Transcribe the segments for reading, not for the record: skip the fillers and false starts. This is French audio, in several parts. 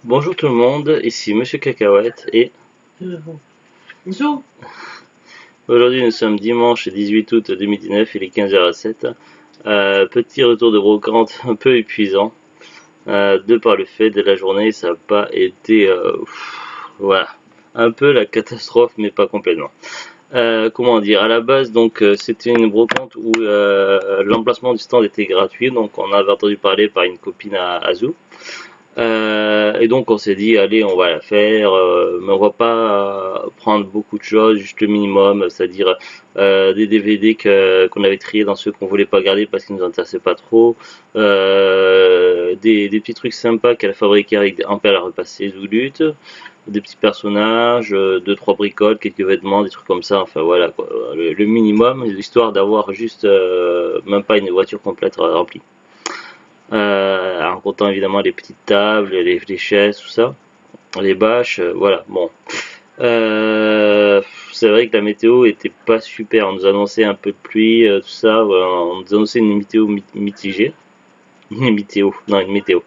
Bonjour tout le monde, ici Monsieur Cacahuète et Bonjour. aujourd'hui nous sommes dimanche 18 août 2019, il est 15h07. Petit retour de brocante un peu épuisant, de par le fait de la journée, ça n'a pas été, voilà, un peu la catastrophe mais pas complètement. Comment dire, à la base donc c'était une brocante où l'emplacement du stand était gratuit, donc on avait entendu parler par une copine à Azou. Et donc on s'est dit allez on va la faire, mais on va pas prendre beaucoup de choses, juste le minimum, c'est-à-dire des DVD qu'on avait triés dans ceux qu'on voulait pas garder parce qu'ils nous intéressaient pas trop, des petits trucs sympas qu'elle a fabriqués avec un pelle à repasser Zoulut, des petits personnages, deux trois bricoles, quelques vêtements, des trucs comme ça, enfin voilà quoi, le minimum, histoire d'avoir juste même pas une voiture complète remplie. En comptant évidemment les petites tables, les chaises, tout ça, les bâches, voilà. Bon, c'est vrai que la météo était pas super. On nous annonçait un peu de pluie, tout ça. Voilà, on nous annonçait une météo mitigée. Une météo, non une météo.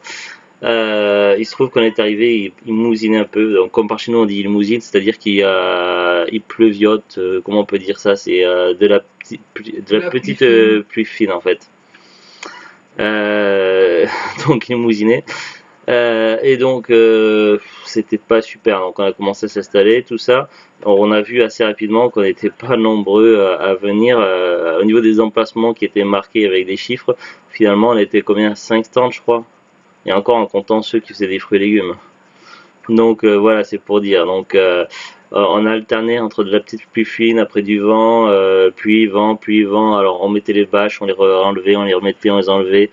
Il se trouve qu'on est arrivé, il mousinait un peu. Donc, comme par chez nous on dit il mousine, c'est-à-dire il pleuviote. Comment on peut dire ça? C'est de la La pluie petite fine. pluie fine en fait. Euh, donc il mousinait. Et donc c'était pas super. Donc on a commencé à s'installer, tout ça. On a vu assez rapidement qu'on n'était pas nombreux à venir. Au niveau des emplacements qui étaient marqués avec des chiffres, finalement on était combien? 5 stands je crois. Et encore en comptant ceux qui faisaient des fruits et légumes. Donc voilà, c'est pour dire. Donc on a alterné entre de la petite pluie fine, après du vent, pluie, vent, pluie, vent. Alors on mettait les bâches, on les enlevait, on les remettait, on les enlevait.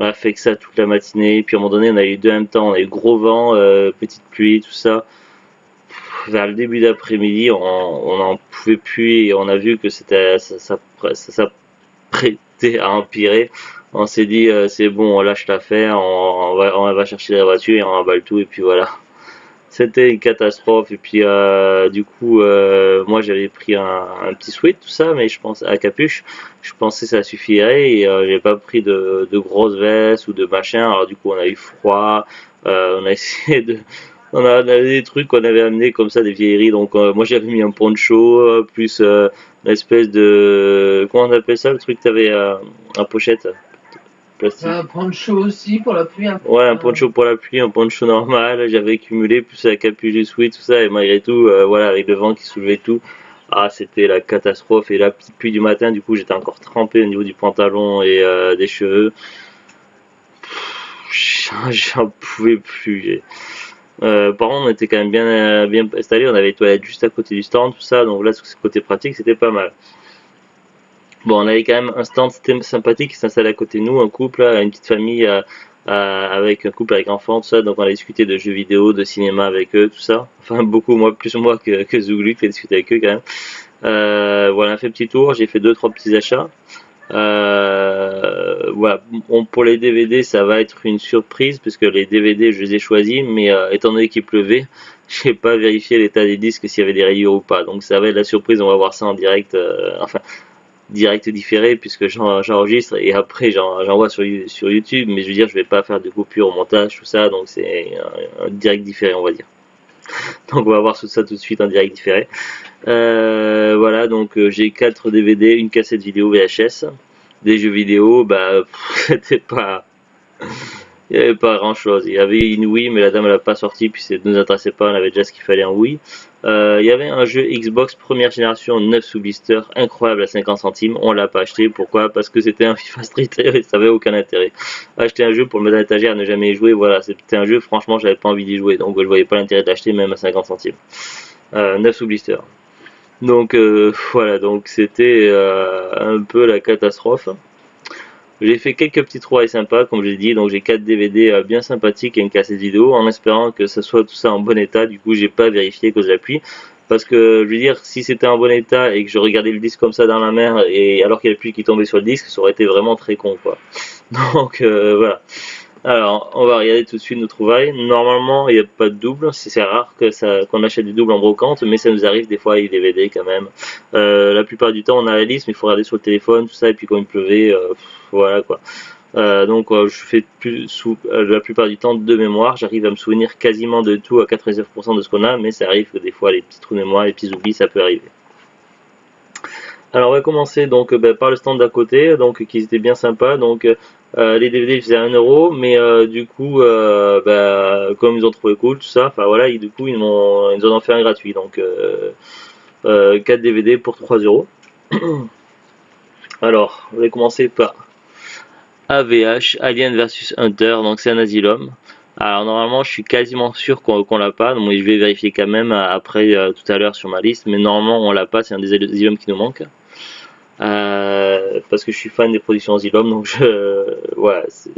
On a fait que ça toute la matinée. Puis à un moment donné, on a eu deux en même temps. On a eu gros vent, petite pluie, tout ça. Vers le début d'après-midi, on n'en pouvait plus et on a vu que ça prêtait à empirer. On s'est dit, c'est bon, on lâche l'affaire, on va chercher la voiture et on emballe tout et puis voilà. C'était une catastrophe et puis du coup moi j'avais pris un petit sweat tout ça mais je pense à capuche je pensais que ça suffirait et j'ai pas pris de grosses vestes ou de machin alors du coup on a eu froid on a essayé de on a des trucs qu'on avait amenés comme ça des vieilleries donc moi j'avais mis un poncho plus une espèce de comment on appelle ça le truc que t'avais en pochette plastique. Un poncho aussi pour la pluie. Ouais, un poncho pour la pluie, un poncho normal, j'avais accumulé plus la capuche du sweat, tout ça, et malgré tout, voilà, avec le vent qui soulevait tout, c'était la catastrophe, et la petite pluie du matin, du coup, j'étais encore trempé au niveau du pantalon et des cheveux, j'en pouvais plus. Par contre, on était quand même bien installé, on avait les toilettes juste à côté du stand, tout ça, donc là, sur ce côté pratique, c'était pas mal. Bon, on avait quand même un stand sympathique qui s'installait à côté de nous, un couple, là, une petite famille avec un couple avec enfants, tout ça. Donc on a discuté de jeux vidéo, de cinéma avec eux, tout ça. Enfin, beaucoup, moi, plus moi que Zouglu qui a discuté avec eux quand même. Voilà, on a fait un petit tour, j'ai fait deux, trois petits achats. Voilà, pour les DVD, ça va être une surprise parce que les DVD, je les ai choisis, mais étant donné qu'il pleuvait, j'ai pas vérifié l'état des disques s'il y avait des rayures ou pas. Donc ça va être la surprise, on va voir ça en direct. Enfin, direct différé puisque j'enregistre et après j'envoie sur YouTube mais je veux dire je vais pas faire de coupure au montage tout ça donc c'est un direct différé on va dire donc on va voir tout ça tout de suite en direct différé voilà donc j'ai 4 DVD une cassette vidéo VHS des jeux vidéo bah c'était pas il n'y avait pas grand chose. Il y avait une Wii, mais la dame elle l'a pas sorti, puis ça ne nous intéressait pas, on avait déjà ce qu'il fallait en Wii. Il y avait un jeu Xbox première génération 9 sous blister, incroyable à 50 centimes. On l'a pas acheté. Pourquoi? Parce que c'était un FIFA Street et ça avait aucun intérêt. Acheter un jeu pour le mettre à l'étagère, ne jamais y jouer, voilà, c'était un jeu, franchement, j'avais pas envie d'y jouer, donc je voyais pas l'intérêt d'acheter même à 50 centimes. 9 sous blister. Donc voilà, donc c'était un peu la catastrophe. J'ai fait quelques petits trouvailles sympas, comme je l'ai dit, donc j'ai 4 DVD bien sympathiques et une cassette vidéo, en espérant que ce soit tout ça en bon état. Du coup, j'ai pas vérifié cause de la pluie, parce que je veux dire, si c'était en bon état et que je regardais le disque comme ça dans la mer, et alors qu'il y a la pluie qui tombait sur le disque, ça aurait été vraiment très con, quoi. Donc voilà. Alors, on va regarder tout de suite nos trouvailles. Normalement, il n'y a pas de double. C'est rare qu'on achète du double en brocante, mais ça nous arrive des fois avec des DVD quand même. La plupart du temps, on a la liste, mais il faut regarder sur le téléphone, tout ça, et puis quand il pleuvait, voilà quoi. Je fais la plupart du temps de mémoire, j'arrive à me souvenir quasiment de tout à 99% de ce qu'on a, mais ça arrive que des fois les petits trous de mémoire, les petits oublis, ça peut arriver. Alors on va commencer donc par le stand d'à côté, donc qui était bien sympa. Donc les DVD faisaient 1€, mais du coup comme ils ont trouvé cool tout ça, enfin voilà, du coup ils en ont fait un gratuit, donc 4 DVD pour 3€. Alors on va commencer par AVH, Alien vs Hunter, donc c'est un asylum. Alors normalement je suis quasiment sûr qu'on l'a pas, donc je vais vérifier quand même après tout à l'heure sur ma liste, mais normalement on l'a pas, c'est un des asylums qui nous manque. Parce que je suis fan des productions Asylum, donc voilà, ça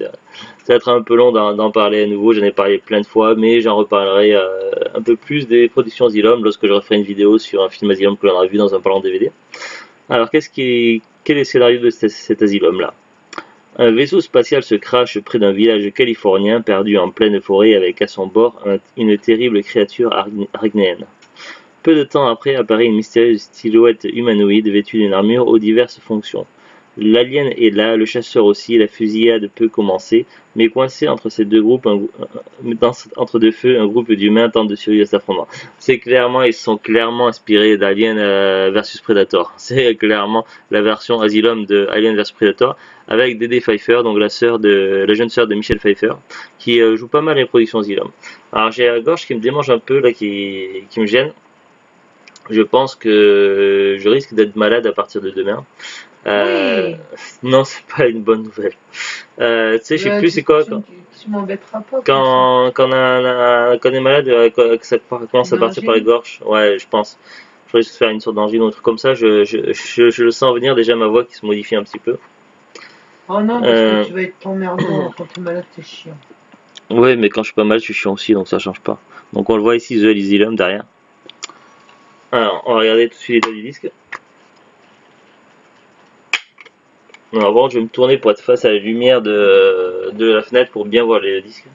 va être un peu long d'en parler à nouveau, j'en ai parlé plein de fois, mais j'en reparlerai un peu plus des productions Asylum lorsque je referai une vidéo sur un film Asylum que l'on a vu dans un parlant DVD. Alors quel est le scénario de cet Asylum là? Un vaisseau spatial se crache près d'un village californien perdu en pleine forêt avec à son bord une terrible créature arachnéenne. Peu de temps après apparaît une mystérieuse silhouette humanoïde vêtue d'une armure aux diverses fonctions. L'alien est là, le chasseur aussi, la fusillade peut commencer, mais coincé entre ces deux groupes, entre deux feux, un groupe d'humains tente de survivre à cet affrontement. Ils sont clairement inspirés d'Alien vs Predator. C'est clairement la version Asylum de Alien vs Predator, avec Dédé Pfeiffer, donc la jeune sœur de Michelle Pfeiffer, qui joue pas mal les productions Asylum. Alors j'ai la gorge qui me démange un peu, là, qui me gêne. Je pense que je risque d'être malade à partir de demain. Oui. Non, c'est pas une bonne nouvelle. Tu sais, je sais plus c'est quoi. Tu m'embêteras pas. Quand on est malade, que ça commence à partir par les gorges. Ouais, je pense. Je risque de faire une sorte d'angine ou un truc comme ça. Je le sens venir, déjà ma voix qui se modifie un petit peu. Oh non, parce que tu vas être emmerdant quand t'es malade, t'es chiant. Ouais, mais quand je suis pas mal, je suis chiant aussi, donc ça change pas. Donc on le voit ici, The Asylum derrière. Alors, on va regarder tout de suite l'état du disque. Alors, bon, je vais me tourner pour être face à la lumière de la fenêtre pour bien voir les disques.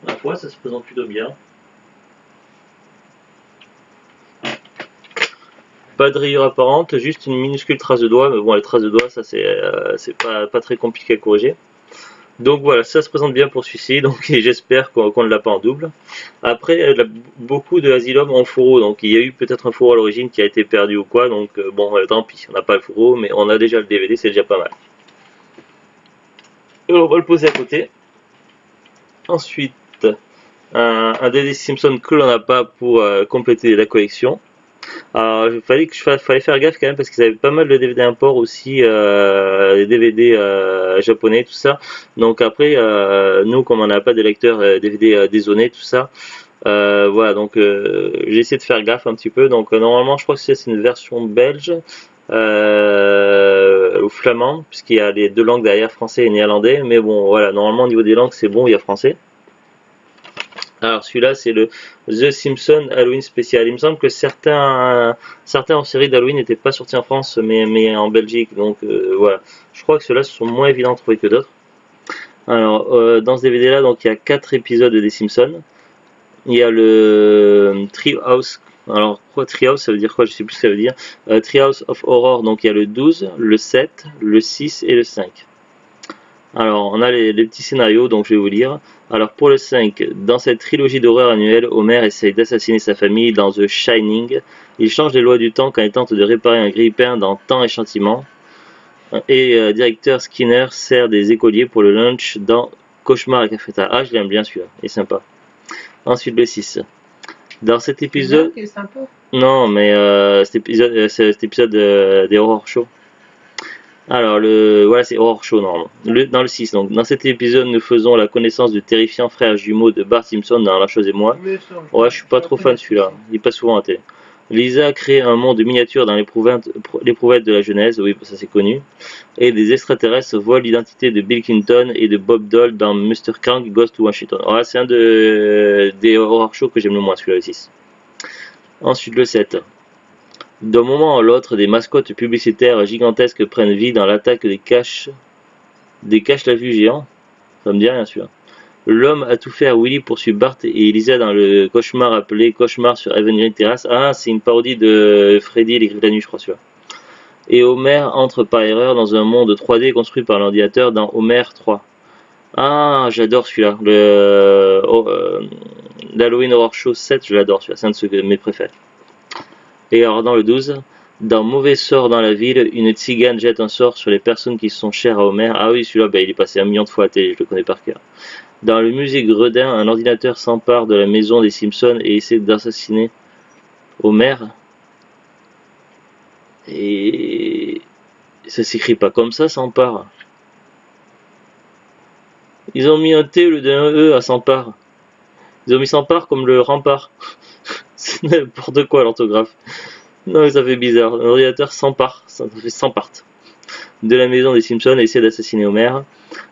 Ma foi, ça se présente plutôt bien. Pas de rayures apparentes, juste une minuscule trace de doigt, mais bon, les traces de doigt, ça c'est pas très compliqué à corriger. Donc voilà, ça se présente bien pour celui-ci, donc j'espère qu'on ne l'a pas en double. Après, beaucoup de Asylum ont fourreau, donc il y a eu peut-être un fourreau à l'origine qui a été perdu ou quoi, donc bon, tant pis, on n'a pas le fourreau, mais on a déjà le DVD, c'est déjà pas mal. Et on va le poser à côté. Ensuite, un DVD Simpson que l'on n'a pas pour compléter la collection. Alors, fallait faire gaffe quand même parce qu'ils avaient pas mal de DVD import aussi, des DVD japonais, tout ça. Donc après, nous, comme on n'a pas de lecteur DVD dézoné, tout ça, voilà. Donc j'ai essayé de faire gaffe un petit peu. Donc normalement, je crois que c'est une version belge ou flamand, puisqu'il y a les deux langues derrière, français et néerlandais. Mais bon, voilà. Normalement, au niveau des langues, c'est bon, il y a français. Alors celui-là c'est le The Simpsons Halloween spécial. Il me semble que certains en série d'Halloween n'étaient pas sortis en France mais en Belgique. Donc voilà. Je crois que ceux-là sont moins évidents à trouver que d'autres. Alors dans ce DVD là donc il y a 4 épisodes des Simpsons. Il y a le Treehouse. Alors quoi Treehouse ça veut dire quoi? Je sais plus ce que ça veut dire. Treehouse of Horror, donc il y a le 12, le 7, le 6 et le 5. Alors, on a les petits scénarios, donc je vais vous lire. Alors, pour le 5, dans cette trilogie d'horreur annuelle, Homer essaye d'assassiner sa famille dans The Shining. Il change les lois du temps quand il tente de réparer un grille-pain dans Temps et Châtiment. Et directeur Skinner sert des écoliers pour le lunch dans Cauchemar à Cafeta. Ah, je l'aime bien celui-là, il est sympa. Ensuite, le 6. Dans cet épisode... C'est sympa. Non, mais cet épisode des Horror Show. Alors, voilà, c'est Horror Show normalement. Dans le 6, donc, dans cet épisode, nous faisons la connaissance du terrifiant frère jumeau de Bart Simpson dans La Chose et Moi. Ouais, je suis pas trop fan de celui-là. Il passe souvent à la télé. Lisa crée un monde miniature dans l'éprouvette de la Genèse, oui, ça c'est connu. Et des extraterrestres volent l'identité de Bill Clinton et de Bob Dole dans Mr. Krang Ghost to Washington. Ouais, c'est un des Horror Show que j'aime le moins, celui-là, le 6. Ensuite, le 7. D'un moment à l'autre, des mascottes publicitaires gigantesques prennent vie dans l'attaque des cache-la-vue géants. Ça me dit rien celui-là. L'homme a tout fait à Willy poursuit Bart et Elisa dans le cauchemar appelé Cauchemar sur Avenue Terrace. Ah, c'est une parodie de Freddy et les Griffes de la nuit, je crois celui-là. Et Homer entre par erreur dans un monde 3D construit par l'ordinateur dans Homer 3. Ah, j'adore celui-là. L'Halloween Horror Show 7, je l'adore celui-là. C'est un de mes préférés. Et alors dans le 12, dans Mauvais sort dans la ville, une tzigane jette un sort sur les personnes qui sont chères à Homer. Ah oui, celui-là, il est passé 1 million de fois à la télé, je le connais par cœur. Dans le musée Gredin, un ordinateur s'empare de la maison des Simpsons et essaie d'assassiner Homer. Et ça s'écrit pas comme ça, s'empare. Ils ont mis un T au lieu d'un E à s'empare. Ils ont mis s'empare comme le rempart. C'est n'importe quoi l'orthographe. Non mais ça fait bizarre. Un ordinateur s'empare, ça fait s'empare de la maison des Simpsons et essaie d'assassiner Homer.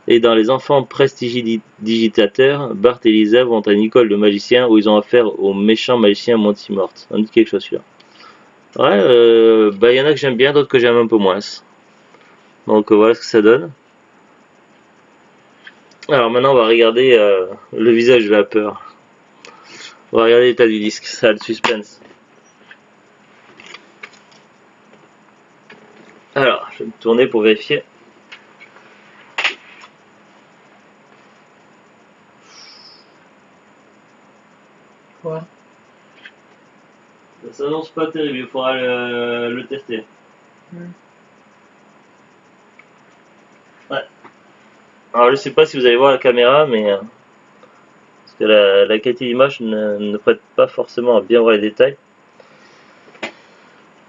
Et dans Les Enfants Prestidigitateurs, Bart et Lisa vont à une école de magiciens où ils ont affaire au méchant magicien Monty Mort. Ça me dit quelque chose celui-là. Ouais, y en a que j'aime bien, d'autres que j'aime un peu moins. Donc voilà ce que ça donne. Alors maintenant on va regarder le visage de la peur. On va regarder l'état du disque, ça a le suspense. Alors, je vais me tourner pour vérifier. Quoi? Ça s'annonce pas terrible, il faudra le tester. Ouais. Alors je sais pas si vous allez voir la caméra, mais parce que la qualité d'image ne prête pas forcément à bien voir les détails.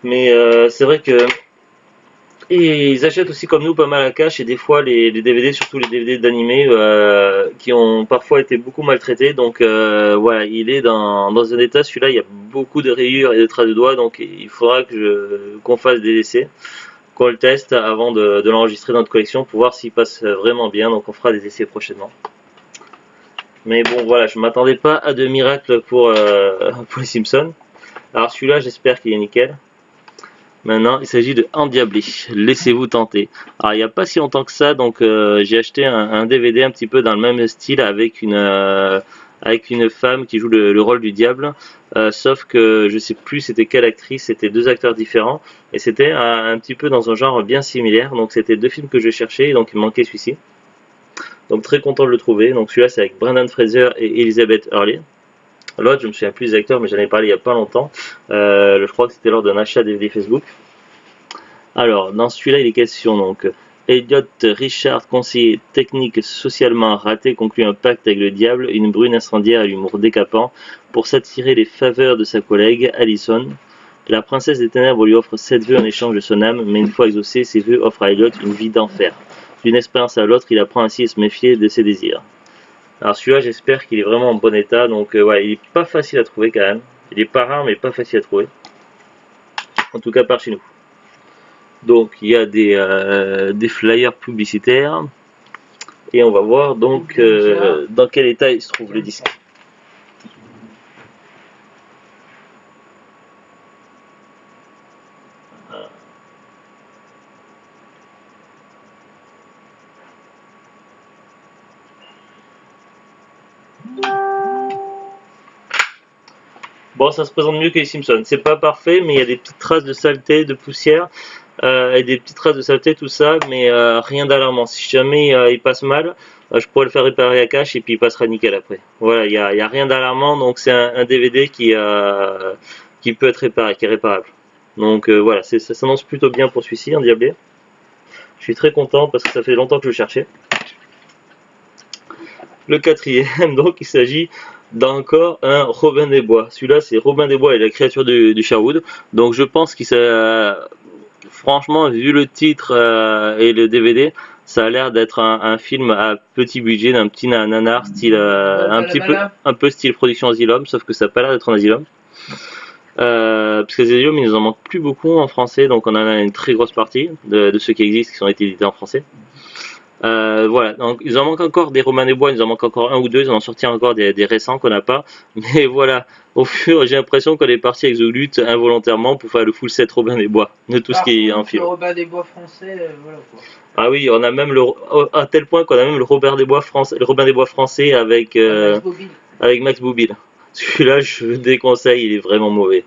Mais c'est vrai que ils achètent aussi comme nous pas mal à cash et des fois les DVD, surtout les DVD d'animés, qui ont parfois été beaucoup maltraités. Donc voilà, il est dans un état, celui-là, il y a beaucoup de rayures et de traces de doigts, donc il faudra qu'on fasse des essais, qu'on le teste avant de l'enregistrer dans notre collection pour voir s'il passe vraiment bien. Donc on fera des essais prochainement. Mais bon voilà, je m'attendais pas à de miracles pour les Simpsons. Alors celui-là, j'espère qu'il est nickel. Maintenant, il s'agit de Endiablé. Laissez-vous tenter. Alors, il n'y a pas si longtemps que ça, donc j'ai acheté un DVD un petit peu dans le même style avec une femme qui joue le rôle du diable. Sauf que je sais plus c'était quelle actrice, c'était 2 acteurs différents et c'était un petit peu dans un genre bien similaire. Donc c'était 2 films que je cherchais, donc il me manquait celui-ci. Donc très content de le trouver. Donc celui-là c'est avec Brendan Fraser et Elizabeth Hurley. L'autre, je me souviens plus des acteurs, mais j'en ai parlé il y a pas longtemps. Je crois que c'était lors d'un achat DVD Facebook. Alors, dans celui-là, il est question donc. Elliot Richard, conseiller technique socialement raté, conclut un pacte avec le diable, une brune incendiaire à l'humour décapant, pour s'attirer les faveurs de sa collègue, Allison. La princesse des ténèbres lui offre 7 vœux en échange de son âme, mais une fois exaucés, ces vœux offrent à Elliot une vie d'enfer. D'une expérience à l'autre, il apprend ainsi à se méfier de ses désirs. Alors celui-là, j'espère qu'il est vraiment en bon état, donc ouais, il est pas facile à trouver quand même. Il est pas rare, mais pas facile à trouver. En tout cas, par chez nous. Donc il y a des flyers publicitaires. Et on va voir donc dans quel état il se trouve le disque. Bon, ça se présente mieux que les Simpsons. C'est pas parfait, mais il y a des petites traces de saleté, de poussière, et des petites traces de saleté, tout ça, mais rien d'alarmant. Si jamais il passe mal, je pourrais le faire réparer à cash et puis il passera nickel après. Voilà, il y a rien d'alarmant, donc c'est un DVD qui peut être réparé, qui est réparable. Donc voilà, ça s'annonce plutôt bien pour celui-ci, Endiablé. Je suis très content parce que ça fait longtemps que je le cherchais. Le 4e, donc il s'agit d'encore un Robin des Bois. Celui-là, c'est Robin des Bois et la créature du Sherwood. Donc je pense qu'il franchement, vu le titre et le DVD, ça a l'air d'être un film à petit budget, d'un petit nanar style un peu style production Asylum, sauf que ça n'a pas l'air d'être un Asylum. Parce que les Asylum, il nous en manque plus beaucoup en français, donc on en a une très grosse partie de ceux qui existent, qui ont été édités en français. Voilà, donc ils en manquent encore des Robin des Bois, ils en manquent encore un ou deux, ils en ont sorti encore des récents qu'on n'a pas, mais voilà, au fur, j'ai l'impression qu'on est parti avec The Lutte involontairement pour faire le full set Robin des Bois, de tout ce qui est en film. Le Robin des Bois français, voilà quoi. Ah oui, on a même à tel point qu'on a même le Robin des Bois français avec Max Boublil. Celui-là, je le déconseille, il est vraiment mauvais.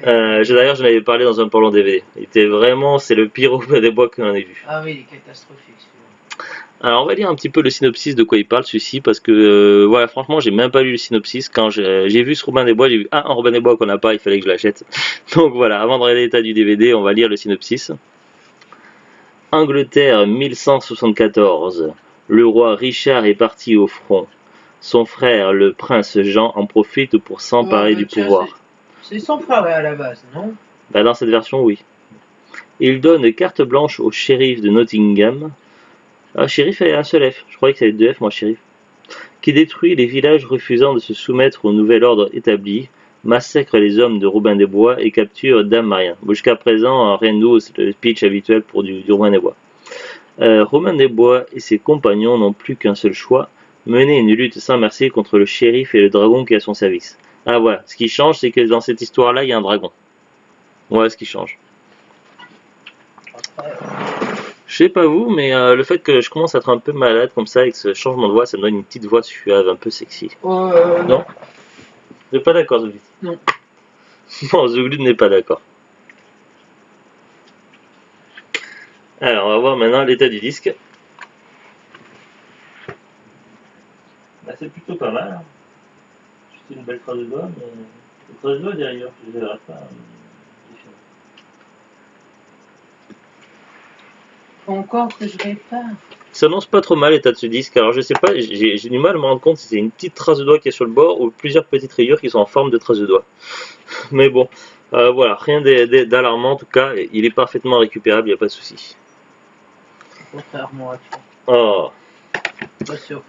D'ailleurs, j'en avais parlé dans un parlant DVD. Il était vraiment, c'est le pire Robin des Bois que l'on ait vu. Ah oui, il est catastrophique celui-là. Alors, on va lire un petit peu le synopsis de quoi il parle, celui-ci, parce que, voilà, franchement, j'ai même pas lu le synopsis. Quand j'ai vu ce Robin des Bois, j'ai vu, un Robin des Bois qu'on n'a pas, il fallait que je l'achète. Donc voilà, avant de regarder l'état du DVD, on va lire le synopsis. Angleterre 1174. Le roi Richard est parti au front. Son frère, le prince Jean, en profite pour s'emparer du pouvoir. C'est son frère à la base, non? Bah, dans cette version, oui. Il donne carte blanche au shérif de Nottingham. Ah, shérif a un seul F. Je croyais que ça allait être deux F, moi, shérif. Qui détruit les villages refusant de se soumettre au nouvel ordre établi, massacre les hommes de Robin des Bois et capture Dame Marien. Bon, jusqu'à présent, rien de nouveau, c'est le speech habituel pour du Robin des Bois. Robin des Bois et ses compagnons n'ont plus qu'un seul choix, mener une lutte sans merci contre le shérif et le dragon qui est à son service. Ah voilà, ce qui change, c'est que dans cette histoire-là, il y a un dragon. Voilà ce qui change. Je sais pas vous, mais le fait que je commence à être un peu malade comme ça, avec ce changement de voix, ça me donne une petite voix suave, un peu sexy. Non? Vous n'êtes pas d'accord, Zouglid? Non. Bon, Zouglid n'est pas d'accord. Alors, on va voir maintenant l'état du disque. Bah, c'est plutôt pas mal. Hein. Juste une belle trace de doigt, mais une trace de doigt derrière, je les verrai pas. Encore que je répare. Ça annonce pas trop mal l'état de ce disque. Alors je sais pas, j'ai du mal à me rendre compte si c'est une petite trace de doigt qui est sur le bord ou plusieurs petites rayures qui sont en forme de trace de doigt. Mais bon, voilà, rien d'alarmant en tout cas. Il est parfaitement récupérable, il n'y a pas de souci. Contrairement à toi. Oh.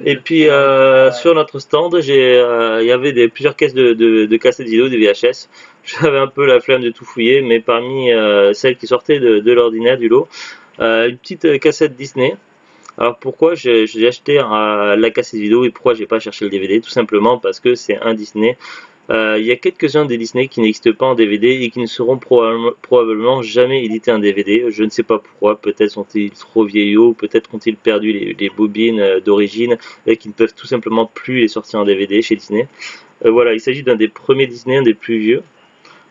Et puis sur notre stand, il y avait plusieurs caisses de cassettes vidéo, des VHS. J'avais un peu la flemme de tout fouiller, mais parmi celles qui sortaient de l'ordinaire du lot, une petite cassette Disney. Alors pourquoi j'ai acheté la cassette vidéo et pourquoi j'ai pas cherché le DVD? Tout simplement parce que c'est un Disney. Il y a quelques-uns des Disney qui n'existent pas en DVD et qui ne seront probablement jamais édités en DVD. Je ne sais pas pourquoi. Peut-être sont-ils trop vieillots, peut-être ont-ils perdu les bobines d'origine et qui ne peuvent tout simplement plus les sortir en DVD chez Disney. Voilà, il s'agit d'un des premiers Disney, un des plus vieux.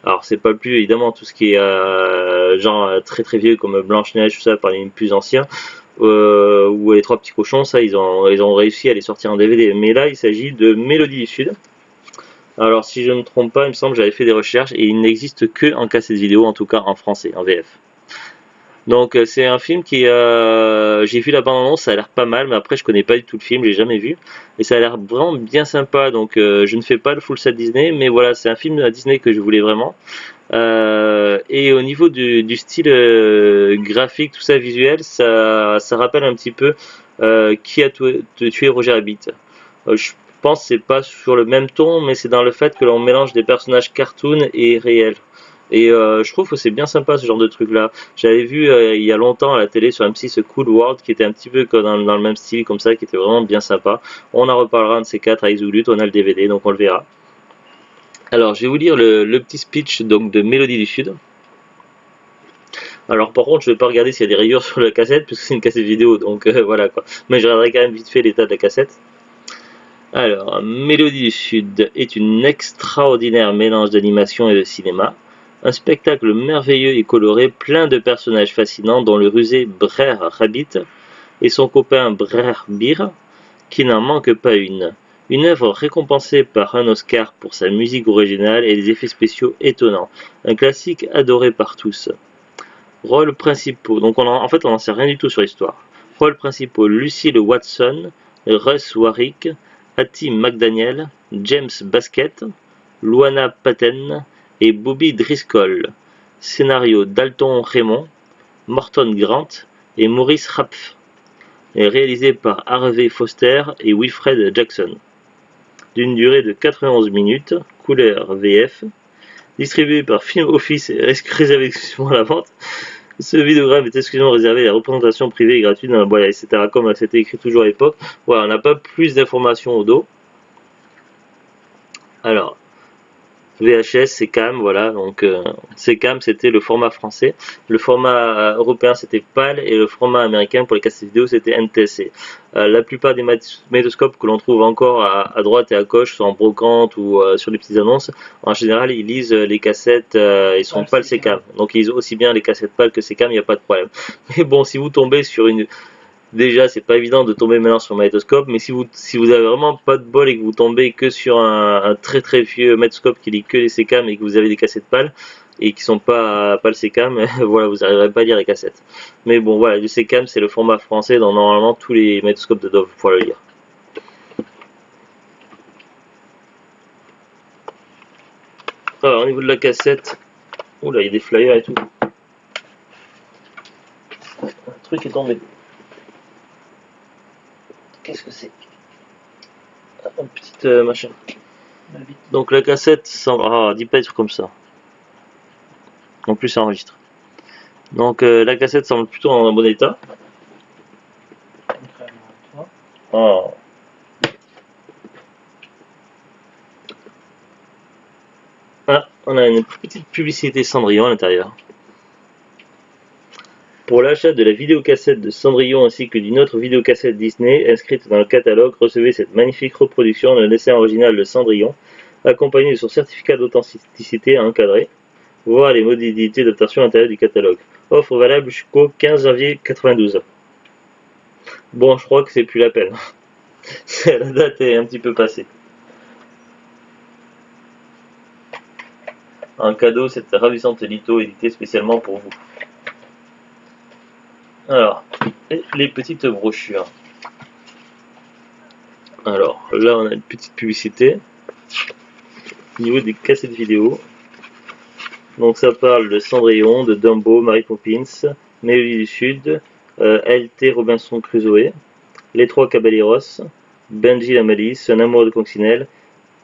Alors c'est pas le plus évidemment tout ce qui est genre très très vieux comme Blanche-Neige, tout ça par les plus anciens. Ou les trois petits cochons, ça ils ont réussi à les sortir en DVD. Mais là il s'agit de Mélodie du Sud. Alors si je ne me trompe pas, il me semble que j'avais fait des recherches et il n'existe que en cassette vidéo, en tout cas en français, en VF. Donc c'est un film qui, j'ai vu la bande-annonce, ça a l'air pas mal, mais après je connais pas du tout le film, j'ai jamais vu, et ça a l'air vraiment bien sympa. Donc je ne fais pas le full set Disney, mais voilà, c'est un film à Disney que je voulais vraiment. Et au niveau du style graphique, tout ça visuel, ça rappelle un petit peu Qui a tué Roger Rabbit. Je pense que c'est pas sur le même ton, mais c'est dans le fait que l'on mélange des personnages cartoon et réels. Et je trouve que c'est bien sympa ce genre de truc là. J'avais vu il y a longtemps à la télé sur M6 Cool World qui était un petit peu dans le même style comme ça, qui était vraiment bien sympa. On en reparlera un de ces quatre avec Zoulut, on a le DVD donc on le verra. Alors je vais vous lire le petit speech donc de Mélodie du Sud. Alors par contre je vais pas regarder s'il y a des rayures sur la cassette puisque c'est une cassette vidéo donc voilà quoi. Mais je regarderai quand même vite fait l'état de la cassette. Alors Mélodie du Sud est une extraordinaire mélange d'animation et de cinéma. Un spectacle merveilleux et coloré, plein de personnages fascinants, dont le rusé Brer Rabbit et son copain Brer Bear, qui n'en manque pas une. Une œuvre récompensée par un Oscar pour sa musique originale et des effets spéciaux étonnants. Un classique adoré par tous. Rôles principaux. Donc en fait on n'en sait rien du tout sur l'histoire. Rôles principaux: Lucille Watson, Russ Warrick, Hattie McDaniel, James Baskett, Luana Patten et Bobby Driscoll. Scénario: Dalton Raymond, Morton Grant et Maurice Rapf. Et réalisé par Harvey Foster et Wilfred Jackson. D'une durée de 91 minutes, couleur VF. Distribué par Film Office et réservé exclusivement à la vente. Ce vidéogramme est exclusivement réservé à la représentation privée et gratuite, voilà, etc. Comme c'était écrit toujours à l'époque. Voilà, on n'a pas plus d'informations au dos. Alors, VHS, SECAM, voilà, donc SECAM c'était le format français, le format européen c'était PAL et le format américain pour les cassettes vidéo c'était NTSC. La plupart des magnétoscopes que l'on trouve encore à droite et à gauche, soit en brocante ou sur les petites annonces, en général ils lisent les cassettes, ils sont PAL SECAM, donc ils lisent aussi bien les cassettes PAL que SECAM, il n'y a pas de problème. Mais bon, si vous tombez sur une... Déjà, c'est pas évident de tomber maintenant sur un magnétoscope, mais si vous avez vraiment pas de bol et que vous tombez que sur un très très vieux magnétoscope qui lit que les SECAM et que vous avez des cassettes PAL et qui sont pas le SECAM, voilà, vous n'arriverez pas à lire les cassettes. Mais bon, voilà, le SECAM c'est le format français, donc normalement tous les magnétoscopes de Dove pour le lire. Alors, au niveau de la cassette, oula, il y a des flyers et tout. Un truc est tombé. Qu'est-ce que c'est? Un petit machin. Donc la cassette semble... Ah, dis pas être comme ça. En plus ça enregistre. Donc la cassette semble plutôt en bon état. Oh. Ah, on a une petite publicité Cendrillon à l'intérieur. Pour l'achat de la vidéocassette de Cendrillon ainsi que d'une autre vidéocassette Disney inscrite dans le catalogue, recevez cette magnifique reproduction d'un dessin original de Cendrillon, accompagné de son certificat d'authenticité à encadrer. Voir les modalités d'obtention à l'intérieur du catalogue. Offre valable jusqu'au 15 janvier 92. Bon, je crois que c'est plus la peine. La date est un petit peu passée. Un cadeau, cette ravissante litho éditée spécialement pour vous. Alors, les petites brochures. Alors, là on a une petite publicité. Au niveau des cassettes vidéo. Donc ça parle de Cendrillon, de Dumbo, Mary Poppins, Mélodie du Sud, LT Robinson Crusoe, Les Trois Caballeros, Benji la Malice, Un amour de coccinelle,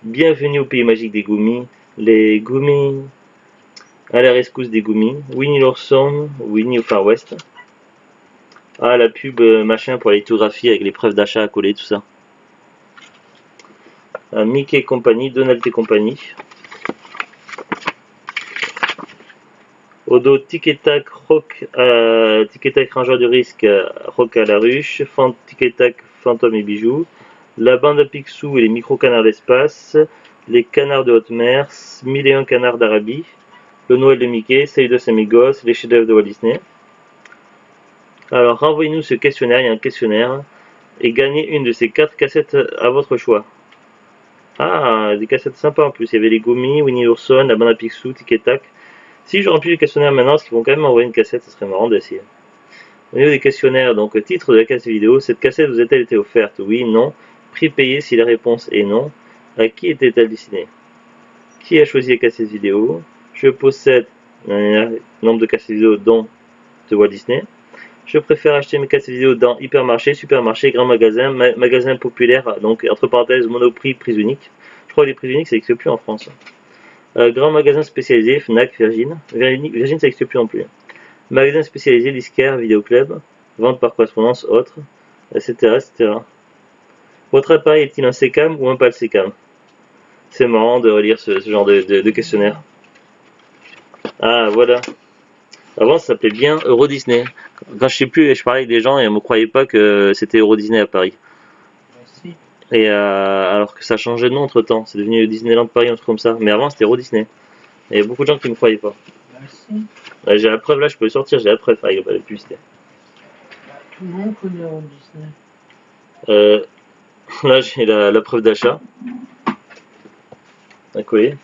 Bienvenue au pays magique des Goumis, les Goumis à la rescousse des Goumis, Winnie l'ourson, Winnie au Far West. Ah, la pub machin pour la lithographie avec les preuves d'achat à coller, tout ça. Mickey et compagnie, Donald et compagnie. Odo Tic et Tac, Rock, Tic et Tac Rangeur du Risque, Rock à la ruche, Tic et Tac Fantôme et Bijoux, La bande à Picsou et les micro-canards d'espace, Les canards de haute mer, 1001 canards d'Arabie, Le Noël de Mickey, Saludos Amigos, Les chefs-d'œuvre de Walt Disney. Alors renvoyez-nous ce questionnaire, il y a un questionnaire, et gagnez une de ces 4 cassettes à votre choix. Ah, des cassettes sympas en plus, il y avait les Goumis, Winnie l'ourson, La bande à Picsou, Tic et Tac. Si je remplis le questionnaire maintenant, parce qu'ils vont quand même envoyer une cassette, ce serait marrant d'essayer. Au niveau des questionnaires, donc titre de la cassette vidéo, cette cassette vous a-t-elle été offerte? Oui, non. Prix payé si la réponse est non. À qui était-elle destinée? Qui a choisi la cassette vidéo? Je possède un nombre de cassettes vidéo dont de Walt Disney. Je préfère acheter mes cassettes vidéo dans hypermarché, supermarché, grand magasin, magasin populaire, donc entre parenthèses Monoprix, prix unique. Je crois que les prix uniques ça n'existe plus en France. Grand magasin spécialisé, Fnac, Virgin. Virgin ça n'existe plus non plus. Magasin spécialisé, Disquaire, Vidéoclub. Vente par correspondance, autres, etc., etc. Votre appareil est-il un SECAM ou un PAL SECAM? C'est marrant de relire ce genre de questionnaire. Ah, voilà. Avant, ça s'appelait bien Euro Disney. Quand je sais plus, je parlais avec des gens et ils ne me croyaient pas que c'était Euro Disney à Paris. Merci. Et alors que ça a changé de nom entre temps, c'est devenu Disneyland Paris, un truc comme ça. Mais avant, c'était Euro Disney. Et il y a beaucoup de gens qui ne me croyaient pas. Merci. J'ai la preuve là, je peux le sortir, j'ai la preuve avec la publicité. Tout le monde connaît Euro Disney. Là, j'ai la preuve d'achat. À coller.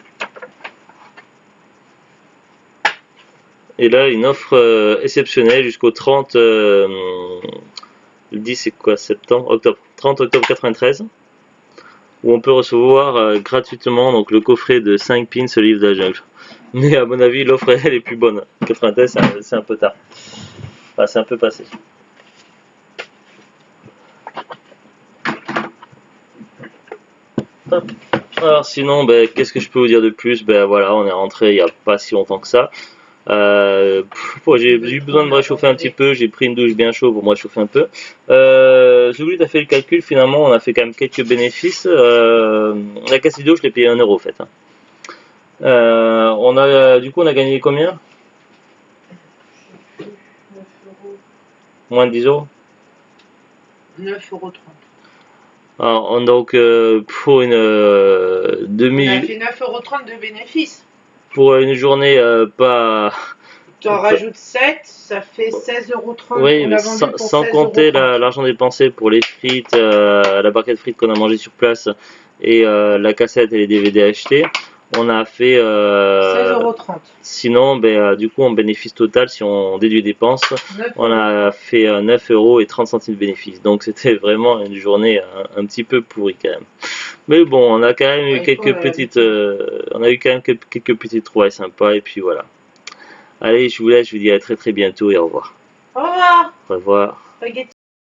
Et là, une offre exceptionnelle jusqu'au 30. Le 10, c'est quoi? Septembre? Octobre. 30 octobre 93. Où on peut recevoir gratuitement donc, le coffret de 5 pins, ce livre de la jungle. Mais à mon avis, l'offre elle est plus bonne. 93, c'est un peu tard. Enfin, c'est un peu passé. Hop. Alors sinon, qu'est-ce que je peux vous dire de plus? Voilà, on est rentré il n'y a pas si longtemps que ça. J'ai eu besoin de me réchauffer un petit peu, j'ai pris une douche bien chaude pour me réchauffer un peu. J'ai voulu fait le calcul, finalement on a fait quand même quelques bénéfices. La casse vidéo je l'ai payé 1 euro en fait. Du coup, on a gagné combien? 9 euros. Moins de 10 euros. 9,30 €. Alors, donc, pour une On a demi, fait 9,30 € de bénéfice. pour une journée pas. Tu en rajoutes 7, ça fait 16,30 €. Oui, On mais l'a vendu pour sans compter 16,30 €. l'argent dépensé pour les frites, la barquette de frites qu'on a mangé sur place et la cassette et les DVD achetés, on a fait. 16,30 €. Sinon, du coup, en bénéfice total, si on déduit dépenses, 9 on €. a fait 9 euros et 30 centimes de bénéfice. Donc, c'était vraiment une journée un petit peu pourrie quand même. Mais bon, on a quand même eu Ouais, quelques petites, on a eu quand même quelques petites trouvailles sympas et puis voilà. Allez, je vous laisse, je vous dis à très très bientôt et au revoir. Au revoir. Au revoir. Spaghetti.